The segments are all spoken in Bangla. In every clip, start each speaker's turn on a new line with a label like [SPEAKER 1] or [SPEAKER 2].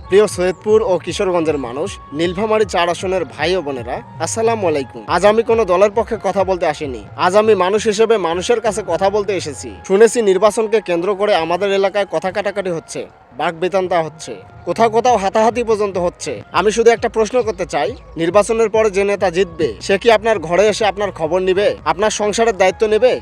[SPEAKER 1] প্রিয় সৈয়দপুর ও কিশোরগঞ্জের মানুষ, নীলফামারী 4 আসনের ভাই ও বোনেরা, আসসালামু আলাইকুম। আজ আমি কোনো দলের পক্ষে কথা বলতে আসিনি। আজ আমি মানুষ হিসেবে মানুষের কাছে কথা বলতে এসেছি। শুনেছি নির্বাচনকে কেন্দ্র করে আমাদের এলাকায় কথা কাটাকাটি হচ্ছে, বাকবিতণ্ডা হচ্ছে, কোথাও কোথাও হাতাহাতি পর্যন্ত হচ্ছে। আমি শুধু একটা প্রশ্ন করতে চাই, নির্বাচনের পরে যে নেতা জিতবে সে কি আপনার ঘরে এসে আপনার খবর নিবে, আপনার সংসারের দায়িত্ব নেবে,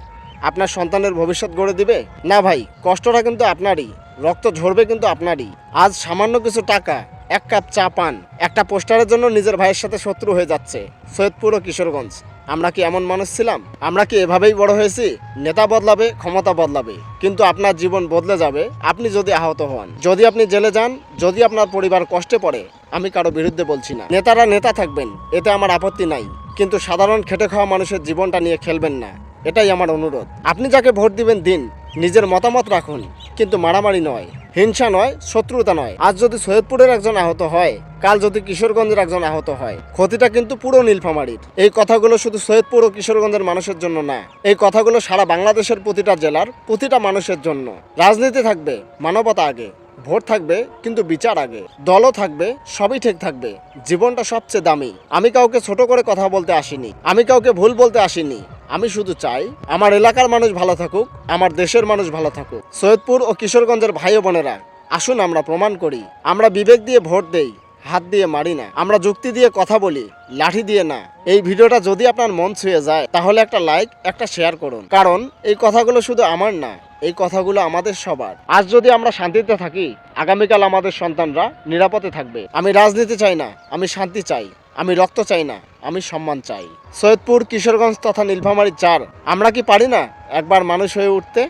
[SPEAKER 1] আপনার সন্তানের ভবিষ্যৎ গড়ে দিবে? না ভাই, কষ্টটা কিন্তু আপনারই, রক্ত ঝরবে কিন্তু আপনারই। আজ সামান্য কিছু টাকা, এক কাপ চা পান, একটা পোস্টারের জন্য নিজের ভাইয়ের সাথে শত্রু হয়ে যাচ্ছে। সৈয়দপুর ও কিশোরগঞ্জ, আমরা কি এমন মানুষ ছিলাম? আমরা কি এভাবেই বড় হয়েছি? নেতা বদলাবে, ক্ষমতা বদলাবে, কিন্তু আপনার জীবন বদলে যাবে আপনি যদি আহত হন, যদি আপনি জেলে যান, যদি আপনার পরিবার কষ্টে পড়ে। আমি কারো বিরুদ্ধে বলছি না, নেতারা নেতা থাকবেন, এতে আমার আপত্তি নাই, কিন্তু সাধারণ খেটে খাওয়া মানুষের জীবনটা নিয়ে খেলবেন না, এটাই আমার অনুরোধ। আপনি যাকে ভোট দিবেন দিন, নিজের মতামত রাখুন, কিন্তু মারামারি নয়, হিংসা নয়, শত্রুতা নয়। আজ যদি সৈয়দপুরের একজন আহত হয়, কাল যদি কিশোরগঞ্জের একজন আহত হয়, ক্ষতিটা কিন্তু পুরো নীলফামারীর। এই কথাগুলো শুধু সৈয়দপুর ও কিশোরগঞ্জের মানুষের জন্য না, এই কথাগুলো সারা বাংলাদেশের প্রতিটা জেলার প্রতিটা মানুষের জন্য। রাজনীতি থাকবে, মানবতা আগে। ভোট থাকবে, কিন্তু বিচার আগে। দলও থাকবে, সবই ঠিক থাকবে। জীবনটা সবচেয়ে দামি। আমি কাউকে ছোট করে কথা বলতে আসিনি, আমি কাউকে ভুল বলতে আসিনি। আমি শুধু চাই আমার এলাকার মানুষ ভালো থাকুক, আমার দেশের মানুষ ভালো থাকুক। সৈয়দপুর ও কিশোরগঞ্জের ভাই ও বোনেরা, আসুন আমরা প্রমাণ করি, আমরা বিবেক দিয়ে ভোট দেই, হাত দিয়ে মারি না। আমরা যুক্তি দিয়ে কথা বলি, লাঠি দিয়ে না। এই ভিডিওটা যদি আপনার মন ছুঁয়ে যায়, তাহলে একটা লাইক, একটা শেয়ার করুন, কারণ এই কথাগুলো শুধু আমার না, এই কথাগুলো আমাদের সবার। আজ যদি আমরা শান্তিতে থাকি, আগামীকাল আমাদের সন্তানরা নিরাপদে থাকবে। আমি রাজনীতি চাই না, আমি শান্তি চাই। আমি রক্ত চাই না, আমি সম্মান চাই। সৈয়দপুর, কিশোরগঞ্জ তথা নীলফামারী 4, আমরা কি পারি না একবার মানুষ হয়ে উঠতে?